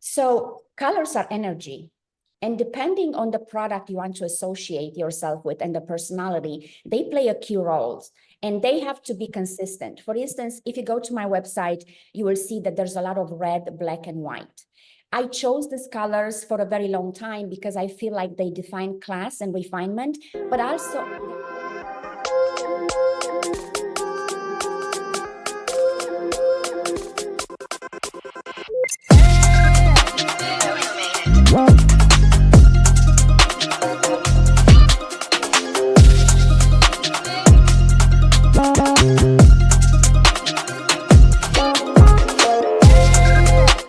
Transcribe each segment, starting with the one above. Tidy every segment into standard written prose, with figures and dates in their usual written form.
So colors are energy. And depending on the product you want to associate yourself with and the personality, they play a key role and they have to be consistent. For instance, if you go to my website, you will see that there's a lot of red, black, and white. I chose these colors for a very long time because I feel like they define class and refinement, but also...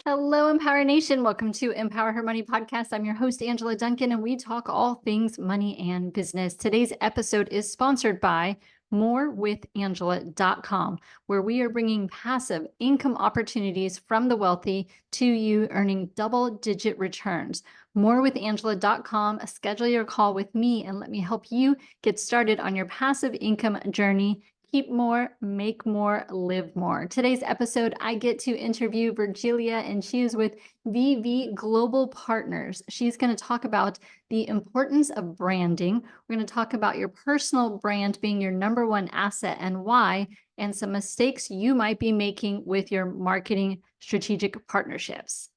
Hello, Empower Nation. Welcome to Empower Her Money Podcast. I'm your host, Angela Duncan, and we talk all things money and business. Today's episode is sponsored by morewithangela.com, where we are bringing passive income opportunities from the wealthy to you, earning double-digit returns. Morewithangela.com. Schedule your call with me and let me help you get started on your passive income journey. Keep more, make more, live more. Today's episode, I get to interview Virgilia, and she is with VV Global Partners. She's going to talk about the importance of branding. We're going to talk about your personal brand being your number one asset and why, and some mistakes you might be making with your marketing strategic partnerships.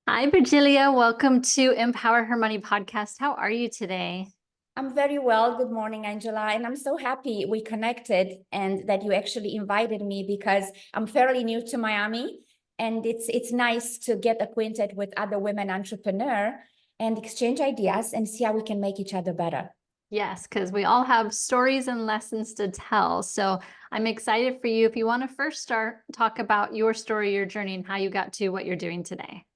Hi, Virgilia. Welcome to Empower Her Money Podcast. How are you today? I'm very well. Good morning, Angela. And I'm so happy we connected and that you actually invited me because I'm fairly new to Miami. And it's nice to get acquainted with other women entrepreneurs and exchange ideas and see how we can make each other better. Yes, because we all have stories and lessons to tell. So I'm excited for you. If you want to first talk about your story, your journey, and how you got to what you're doing today.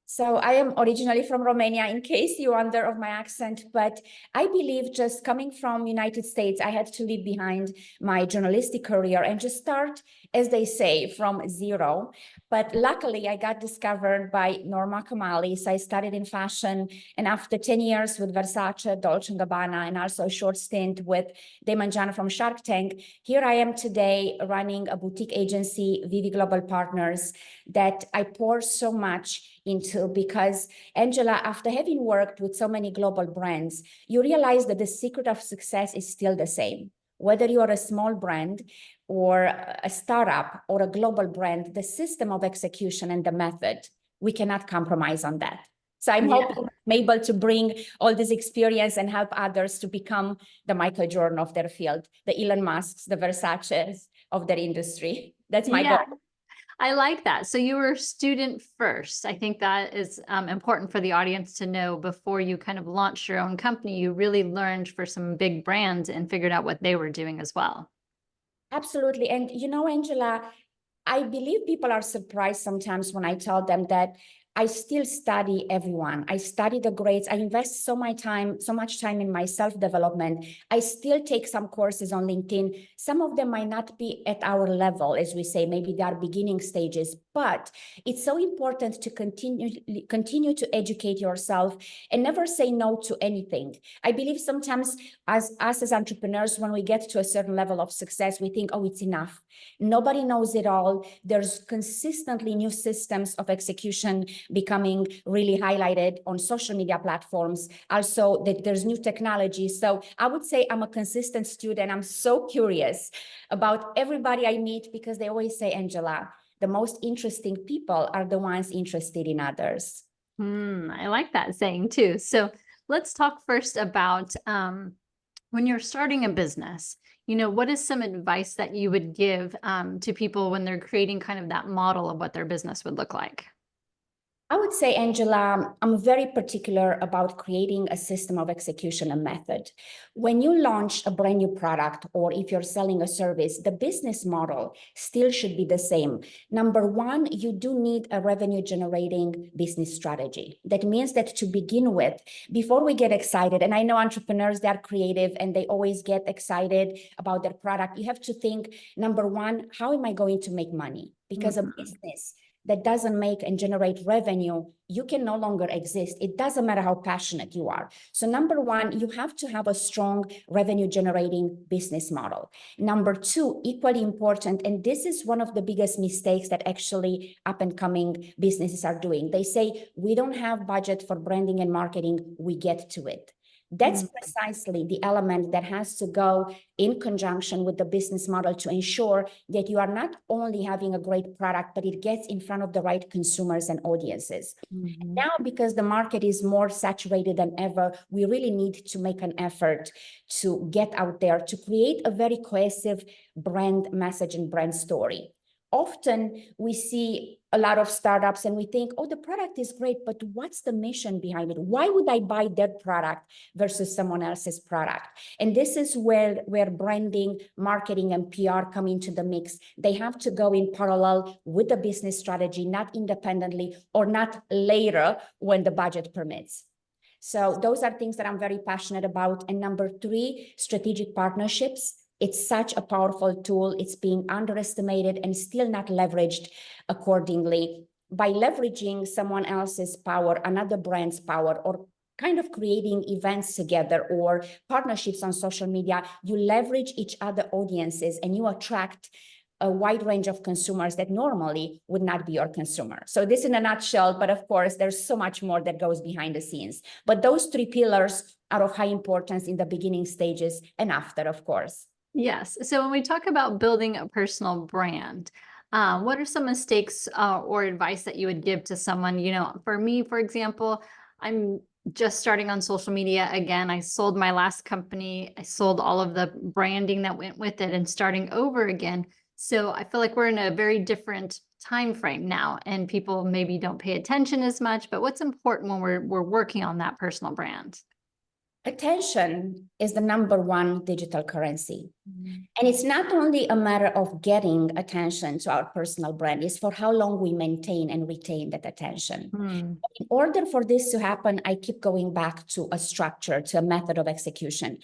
So I am originally from Romania, in case you wonder of my accent, but I believe just coming from United States, I had to leave behind my journalistic career and just start, as they say, from zero. But luckily, I got discovered by Norma Kamali. So I started in fashion, and after 10 years with Versace, Dolce & Gabbana, and also a short stint with Damon John from Shark Tank, here I am today running a boutique agency, VV Global Partners, that I pour so much into because, Angela, after having worked with so many global brands, you realize that the secret of success is still the same. Whether you are a small brand or a startup or a global brand, the system of execution and the method, we cannot compromise on that. So I'm hoping I'm able to bring all this experience and help others to become the Michael Jordan of their field, the Elon Musks, the Versaces of their industry. That's my goal. I like that. So you were a student first. I think that is important for the audience to know before you kind of launched your own company. You really learned for some big brands and figured out what they were doing as well. Absolutely. And you know, Angela, I believe people are surprised sometimes when I tell them that I still study everyone. I study the grades. I invest so much time in my self-development. I still take some courses on LinkedIn. Some of them might not be at our level, as we say, maybe they are beginning stages, but it's so important to continue to educate yourself and never say no to anything. I believe sometimes as entrepreneurs, when we get to a certain level of success, we think, oh, it's enough. Nobody knows it all. There's consistently new systems of execution becoming really highlighted on social media platforms. Also, that there's new technology. So I would say I'm a consistent student. I'm so curious about everybody I meet because they always say, Angela, the most interesting people are the ones interested in others. I like that saying too. So let's talk first about when you're starting a business. You know, what is some advice that you would give to people when they're creating kind of that model of what their business would look like? I would say, Angela, I'm very particular about creating a system of execution and method. When you launch a brand new product, or if you're selling a service, the business model still should be the same. Number one, you do need a revenue generating business strategy. That means that to begin with, before we get excited, and I know entrepreneurs, they're creative and they always get excited about their product. You have to think, number one, how am I going to make money? Because a business that doesn't make and generate revenue, you can no longer exist. It doesn't matter how passionate you are. So number one, you have to have a strong revenue generating business model. Number two, equally important, and this is one of the biggest mistakes that actually up and coming businesses are doing. They say, we don't have budget for branding and marketing, we get to it. That's precisely the element that has to go in conjunction with the business model to ensure that you are not only having a great product, but it gets in front of the right consumers and audiences. Now, because the market is more saturated than ever, we really need to make an effort to get out there to create a very cohesive brand message and brand story. Often we see a lot of startups and we think, oh, the product is great, but what's the mission behind it? Why would I buy that product versus someone else's product? And this is where branding, marketing, and PR come into the mix. They have to go in parallel with the business strategy, not independently or not later when the budget permits. So those are things that I'm very passionate about. And number three, strategic partnerships. It's such a powerful tool. It's being underestimated and still not leveraged accordingly. By leveraging someone else's power, another brand's power, or kind of creating events together or partnerships on social media, you leverage each other audiences and you attract a wide range of consumers that normally would not be your consumer. So this in a nutshell, but of course, there's so much more that goes behind the scenes. But those three pillars are of high importance in the beginning stages and after, of course. Yes. So when we talk about building a personal brand, what are some mistakes or advice that you would give to someone? You know, for me, for example, I'm just starting on social media again. I sold my last company. I sold all of the branding that went with it and starting over again. So I feel like we're in a very different time frame now, and people maybe don't pay attention as much. But what's important when we're working on that personal brand? Attention is the number one digital currency. And it's not only a matter of getting attention to our personal brand, it's for how long we maintain and retain that attention. In order for this to happen, I keep going back to a structure, to a method of execution.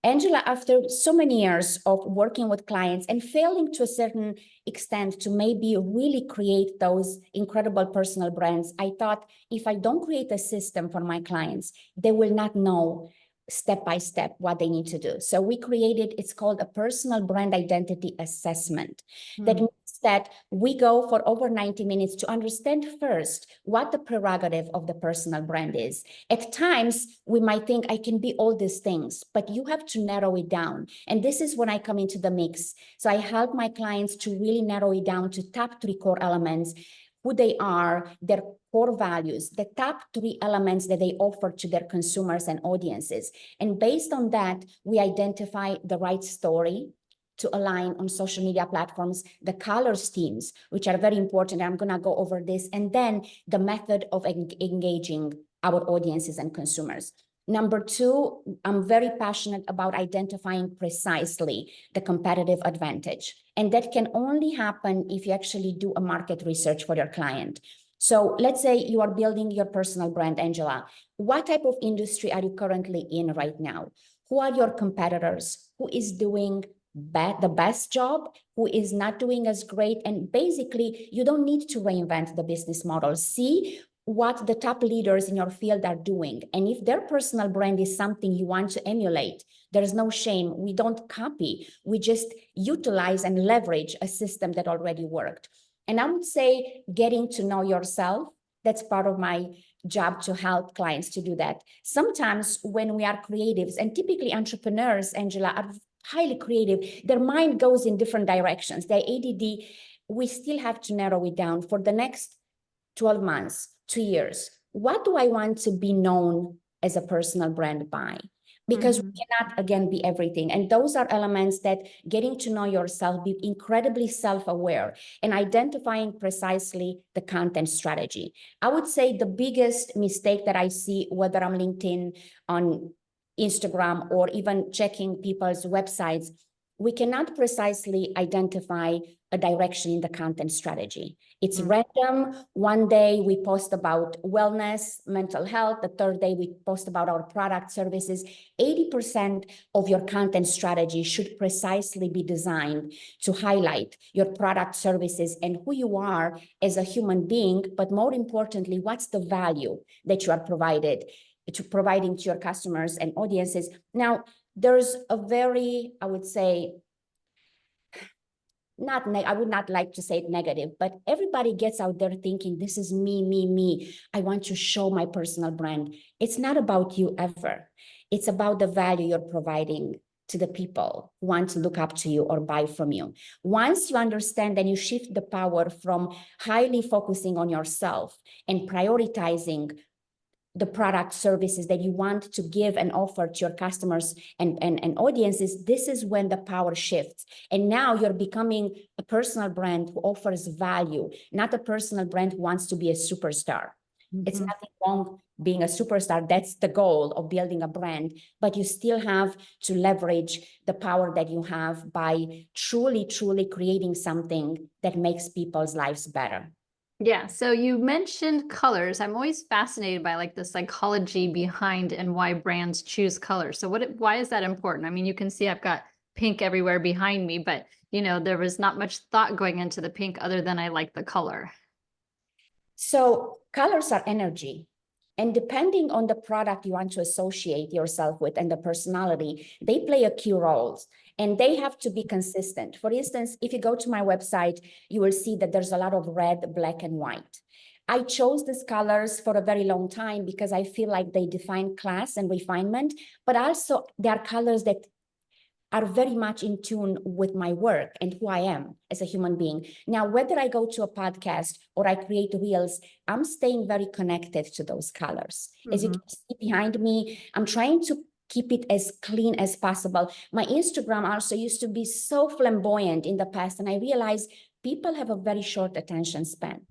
Angela, after so many years of working with clients and failing to a certain extent to maybe really create those incredible personal brands, I thought if I don't create a system for my clients, they will not know step by step what they need to do. So we created, it's called a personal brand identity assessment. That means that we go for over 90 minutes to understand first what the prerogative of the personal brand is. At times, we might think I can be all these things, but you have to narrow it down. And this is when I come into the mix. So I help my clients to really narrow it down to top three core elements: who they are, their core values, the top three elements that they offer to their consumers and audiences. And based on that, we identify the right story to align on social media platforms, the color schemes, which are very important. I'm gonna go over this, and then the method of engaging our audiences and consumers. Number two, I'm very passionate about identifying precisely the competitive advantage. And that can only happen if you actually do a market research for your client. So let's say you are building your personal brand, Angela. What type of industry are you currently in right now? Who are your competitors? Who is doing the best job? Who is not doing as great? And basically, you don't need to reinvent the business model. See what the top leaders in your field are doing. And if their personal brand is something you want to emulate, there's no shame. We don't copy. We just utilize and leverage a system that already worked. And I would say getting to know yourself, that's part of my job to help clients to do that. Sometimes when we are creatives, and typically entrepreneurs, Angela, are highly creative, their mind goes in different directions. Their ADD, we still have to narrow it down for the next 12 months, 2 years. What do I want to be known as a personal brand by? Because we cannot, again, be everything. And those are elements that getting to know yourself, be incredibly self-aware, and identifying precisely the content strategy. I would say the biggest mistake that I see, whether I'm LinkedIn, on Instagram, or even checking people's websites, we cannot precisely identify a direction in the content strategy. It's random. One day we post about wellness, mental health. The third day we post about our product services. 80% of your content strategy should precisely be designed to highlight your product services and who you are as a human being, but more importantly, what's the value that you are providing to your customers and audiences. Now, there's a very, I would say, I would not like to say it negative, but everybody gets out there thinking, this is me, me, me. I want to show my personal brand. It's not about you ever. It's about the value you're providing to the people who want to look up to you or buy from you. Once you understand and you shift the power from highly focusing on yourself and prioritizing the product services that you want to give and offer to your customers and audiences, this is when the power shifts. And now you're becoming a personal brand who offers value, not a personal brand who wants to be a superstar. It's nothing wrong being a superstar. That's the goal of building a brand, but you still have to leverage the power that you have by truly, truly creating something that makes people's lives better. Yeah, so you mentioned colors. I'm always fascinated by like the psychology behind and why brands choose colors. So why is that important? I mean, you can see I've got pink everywhere behind me, but there was not much thought going into the pink other than I like the color. So colors are energy. And depending on the product you want to associate yourself with and the personality, they play a key role. And they have to be consistent. For instance, if you go to my website, you will see that there's a lot of red, black, and white. I chose these colors for a very long time because I feel like they define class and refinement, but also they are colors that are very much in tune with my work and who I am as a human being. Now, whether I go to a podcast or I create reels, I'm staying very connected to those colors. As you can see behind me, I'm trying to keep it as clean as possible. My Instagram also used to be so flamboyant in the past, and I realized people have a very short attention span.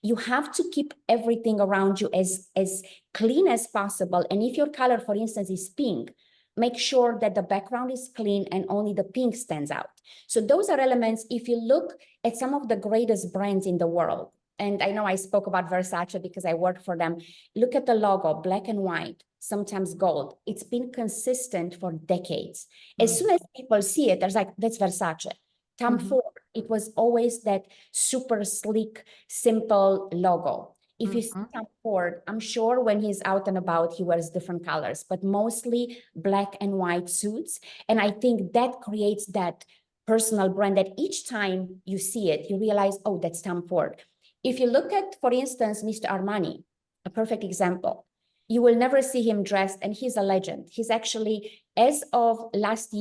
You have to keep everything around you as clean as possible. And if your color, for instance, is pink, make sure that the background is clean and only the pink stands out. So those are elements. If you look at some of the greatest brands in the world, and I know I spoke about Versace because I work for them, look at the logo, black and white, sometimes gold. It's been consistent for decades. As soon as people see it, there's like, that's Versace. Tom Ford, it was always that super sleek, simple logo. If you see Tom Ford, I'm sure when he's out and about, he wears different colors, but mostly black and white suits. And I think that creates that personal brand that each time you see it, you realize, oh, that's Tom Ford. If you look at, for instance, Mr. Armani, a perfect example, you will never see him dressed, and he's a legend. He's actually, as of last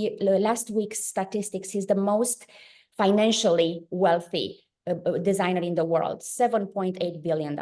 week's statistics, he's the most financially wealthy designer in the world, $7.8 billion.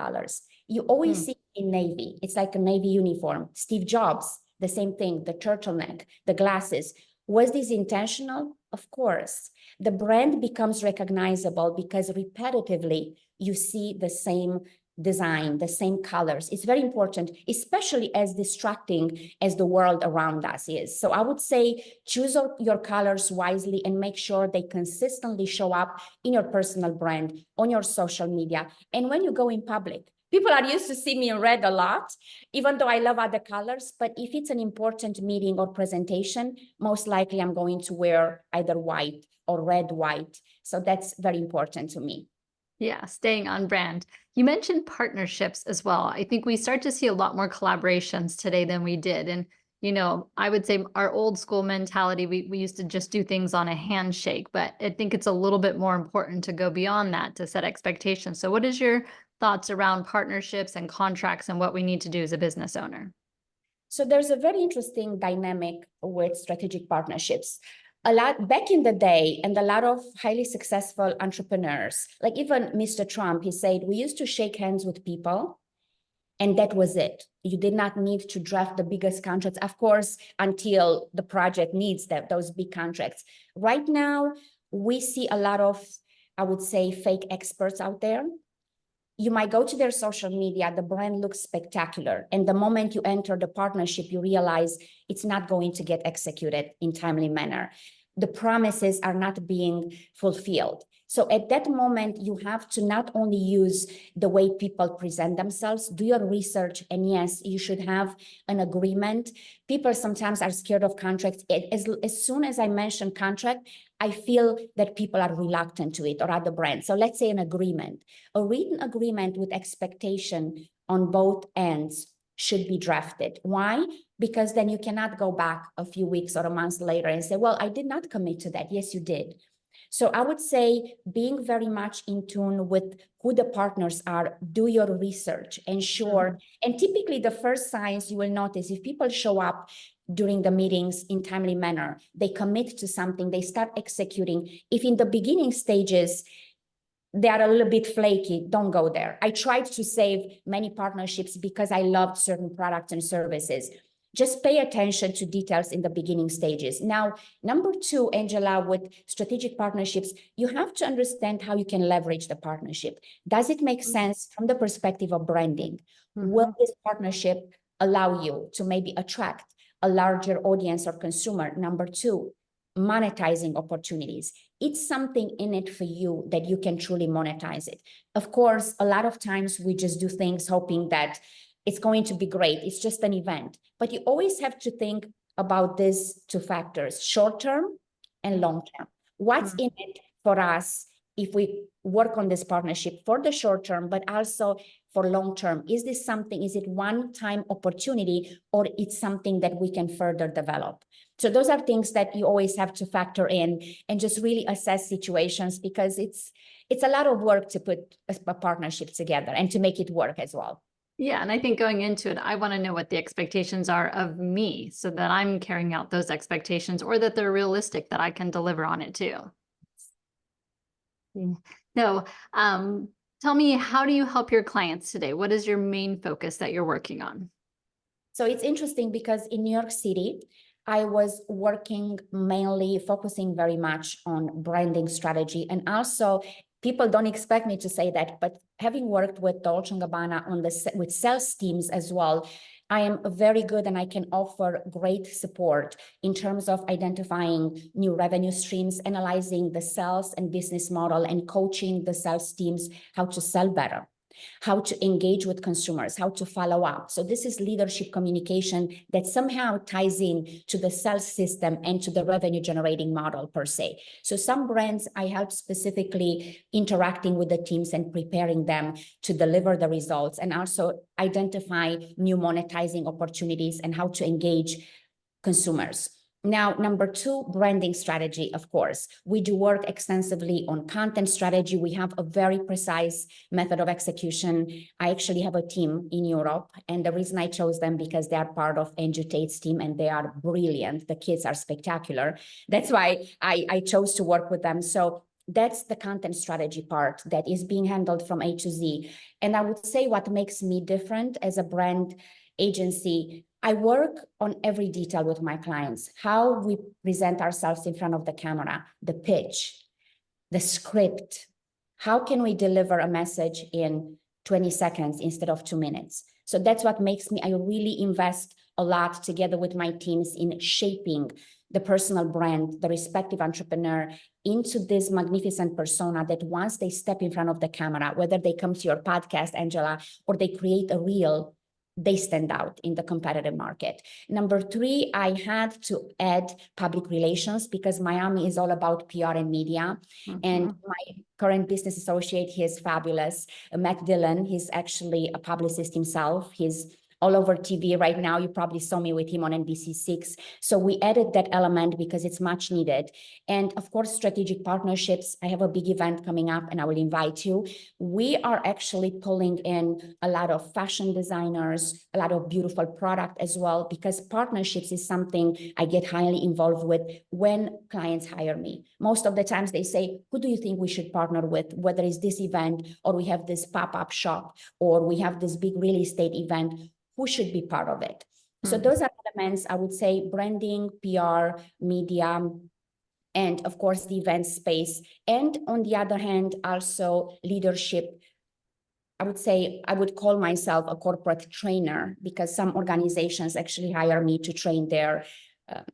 You always see in Navy. It's like a Navy uniform. Steve Jobs, the same thing, the turtleneck, the glasses. Was this intentional? Of course. The brand becomes recognizable because repetitively you see the same design, the same colors. It's very important, especially as distracting as the world around us is. So I would say choose your colors wisely and make sure they consistently show up in your personal brand, on your social media, and when you go in public. People are used to see me in red a lot, even though I love other colors. But if it's an important meeting or presentation, most likely I'm going to wear either white or red, white. So that's very important to me. Yeah, staying on brand. You mentioned partnerships as well. I think we start to see a lot more collaborations today than we did. And, I would say our old school mentality, we used to just do things on a handshake, but I think it's a little bit more important to go beyond that to set expectations. So what is your thoughts around partnerships and contracts and what we need to do as a business owner? So there's a very interesting dynamic with strategic partnerships. A lot back in the day, and a lot of highly successful entrepreneurs, like even Mr. Trump, he said, we used to shake hands with people and that was it. You did not need to draft the biggest contracts, of course, until the project needs those big contracts. Right now, we see a lot of, I would say, fake experts out there. You might go to their social media, the brand looks spectacular. And the moment you enter the partnership, you realize it's not going to get executed in timely manner. The promises are not being fulfilled. So at that moment, you have to not only use the way people present themselves, do your research, and yes, you should have an agreement. People sometimes are scared of contracts. As soon as I mention contract, I feel that people are reluctant to it, or other brands. So let's say an agreement. A written agreement with expectation on both ends should be drafted. Why? Because then you cannot go back a few weeks or a month later and say, well, I did not commit to that. Yes, you did. So I would say being very much in tune with who the partners are, do your research, ensure. And typically the first signs you will notice, if people show up during the meetings in timely manner, they commit to something, they start executing. If in the beginning stages, they are a little bit flaky, don't go there. I tried to save many partnerships because I loved certain products and services. Just pay attention to details in the beginning stages. Now, number two, Angela, with strategic partnerships, you have to understand how you can leverage the partnership. Does it make sense from the perspective of branding? Will this partnership allow you to maybe attract a larger audience or consumer? Number two, monetizing opportunities. It's something in it for you that you can truly monetize it. Of course, a lot of times we just do things hoping that it's going to be great. It's just an event. But you always have to think about these two factors, short-term and long-term. What's in it for us if we work on this partnership for the short-term, but also for long-term? Is this something, is it one-time opportunity, or it's something that we can further develop? So those are things that you always have to factor in and just really assess situations, because it's a lot of work to put a partnership together and to make it work as well. Yeah. And I think going into it, I want to know what the expectations are of me so that I'm carrying out those expectations, or that they're realistic, that I can deliver on it too. So, tell me, how do you help your clients today? What is your main focus that you're working on? So it's interesting because in New York City, I was working mainly focusing very much on branding strategy. And also, people don't expect me to say that, but having worked with Dolce & Gabbana with sales teams as well, I am very good and I can offer great support in terms of identifying new revenue streams, analyzing the sales and business model, and coaching the sales teams how to sell better, how to engage with consumers, how to follow up. So this is leadership communication that somehow ties in to the sales system and to the revenue generating model per se. So some brands I help specifically interacting with the teams and preparing them to deliver the results, and also identify new monetizing opportunities and how to engage consumers. Now, number two, branding strategy, of course. We do work extensively on content strategy. We have a very precise method of execution. I actually have a team in Europe, and the reason I chose them because they are part of Andrew Tate's team and they are brilliant. The kids are spectacular. That's why I chose to work with them. So that's the content strategy part that is being handled from A to Z. And I would say what makes me different as a brand agency, I work on every detail with my clients, how we present ourselves in front of the camera, the pitch, the script. How can we deliver a message in 20 seconds instead of 2 minutes? So that's what makes me, I really invest a lot together with my teams in shaping the personal brand, the respective entrepreneur into this magnificent persona that once they step in front of the camera, whether they come to your podcast, Angela, or they create a reel, they stand out in the competitive market. Number three, I had to add public relations because Miami is all about PR and media. And my current business associate, he is fabulous. Matt Dillon, he's actually a publicist himself. He's all over TV right now. You probably saw me with him on NBC6. So we added that element because it's much needed. And of course, strategic partnerships. I have a big event coming up and I will invite you. We are actually pulling in a lot of fashion designers, a lot of beautiful product as well, because partnerships is something I get highly involved with when clients hire me. Most of the times they say, who do you think we should partner with? Whether it's this event or we have this pop-up shop or we have this big real estate event, who should be part of it? So those are elements, I would say, branding, PR, media, and of course the event space. And on the other hand, also leadership. I would say I would call myself a corporate trainer because some organizations actually hire me to train their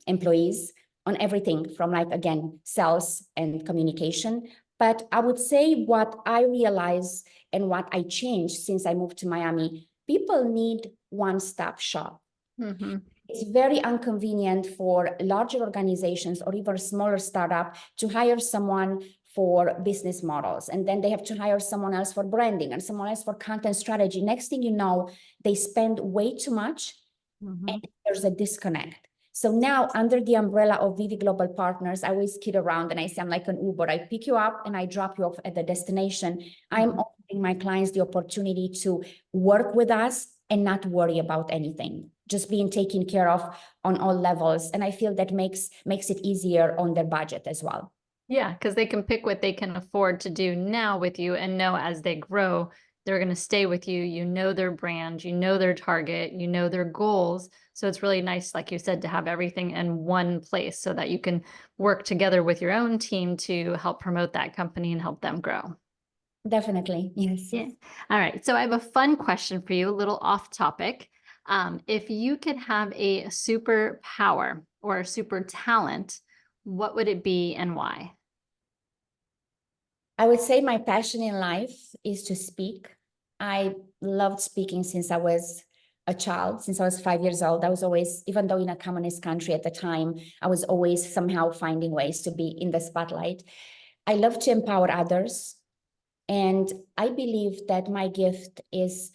employees on everything from, like, again, sales and communication, But I would say what I realized and what I changed since I moved to Miami, people need one-stop shop. Mm-hmm. It's very inconvenient for larger organizations or even smaller startup to hire someone for business models. And then they have to hire someone else for branding and someone else for content strategy. Next thing you know, they spend way too much and there's a disconnect. So now under the umbrella of Vivi Global Partners, I always kid around and I say I'm like an Uber. I pick you up and I drop you off at the destination. I'm offering my clients the opportunity to work with us and not worry about anything, just being taken care of on all levels. And I feel that makes it easier on their budget as well. Yeah, because they can pick what they can afford to do now with you and know as they grow, they're going to stay with you. You know their brand, you know their target, you know their goals. So it's really nice, like you said, to have everything in one place so that you can work together with your own team to help promote that company and help them grow. Definitely, yes. Yeah. All right. So I have a fun question for you, a little off topic. If you could have a superpower or a super talent, what would it be and why? I would say my passion in life is to speak. I loved speaking since I was a child, since I was 5 years old. I was always, even though in a communist country at the time, I was always somehow finding ways to be in the spotlight. I love to empower others. And I believe that my gift is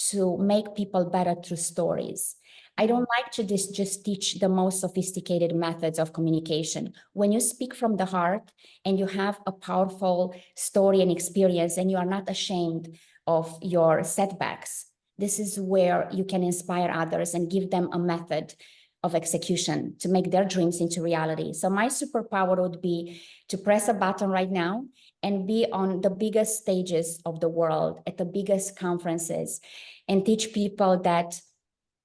to make people better through stories. I don't like to just teach the most sophisticated methods of communication. When you speak from the heart and you have a powerful story and experience and you are not ashamed of your setbacks, this is where you can inspire others and give them a method of execution to make their dreams into reality. So my superpower would be to press a button right now and be on the biggest stages of the world, at the biggest conferences, and teach people that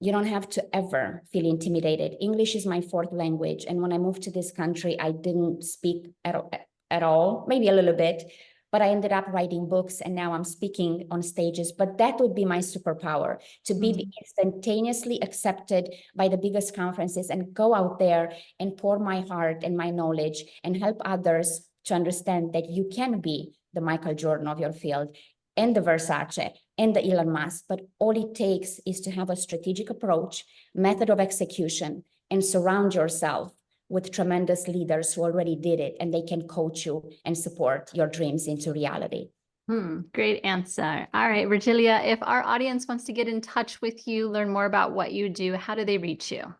you don't have to ever feel intimidated. English is my fourth language. And when I moved to this country, I didn't speak at all, maybe a little bit, but I ended up writing books and now I'm speaking on stages. But that would be my superpower, to be instantaneously accepted by the biggest conferences and go out there and pour my heart and my knowledge and help others to understand that you can be the Michael Jordan of your field and the Versace and the Elon Musk, but all it takes is to have a strategic approach, method of execution, and surround yourself with tremendous leaders who already did it, and they can coach you and support your dreams into reality. Great answer. All right, Virgilia, if our audience wants to get in touch with you, learn more about what you do, how do they reach you?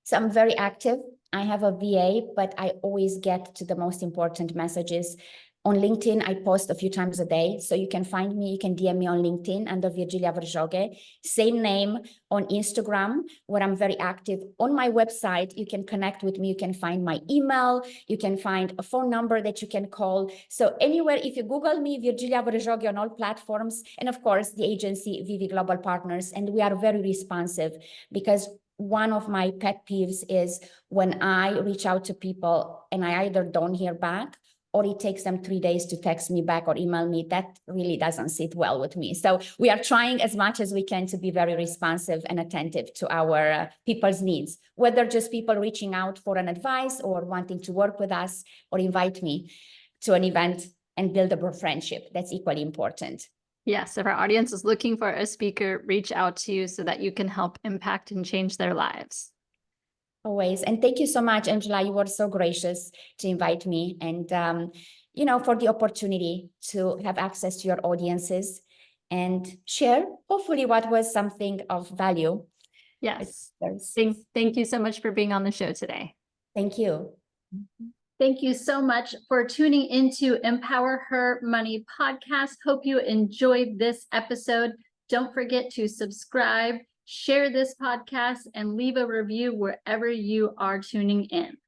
So I'm very active. I have a VA, but I always get to the most important messages. On LinkedIn, I post a few times a day. So you can find me, you can DM me on LinkedIn under Virgilia Verjoge. Same name on Instagram, where I'm very active. On my website, you can connect with me. You can find my email. You can find a phone number that you can call. So anywhere, if you Google me, Virgilia Verjoge on all platforms, and of course, the agency, Vivi Global Partners, and we are very responsive because one of my pet peeves is when I reach out to people and I either don't hear back or it takes them 3 days to text me back or email me. That really doesn't sit well with me. So we are trying as much as we can to be very responsive and attentive to our people's needs, whether just people reaching out for an advice or wanting to work with us or invite me to an event and build a friendship. That's equally important. Yes, if our audience is looking for a speaker, reach out to you so that you can help impact and change their lives. Always. And thank you so much, Angela. You were so gracious to invite me and, for the opportunity to have access to your audiences and share, hopefully, what was something of value. Yes. Thank you so much for being on the show today. Thank you. Thank you so much for tuning into Empower Her Money podcast. Hope you enjoyed this episode. Don't forget to subscribe, share this podcast, and leave a review wherever you are tuning in.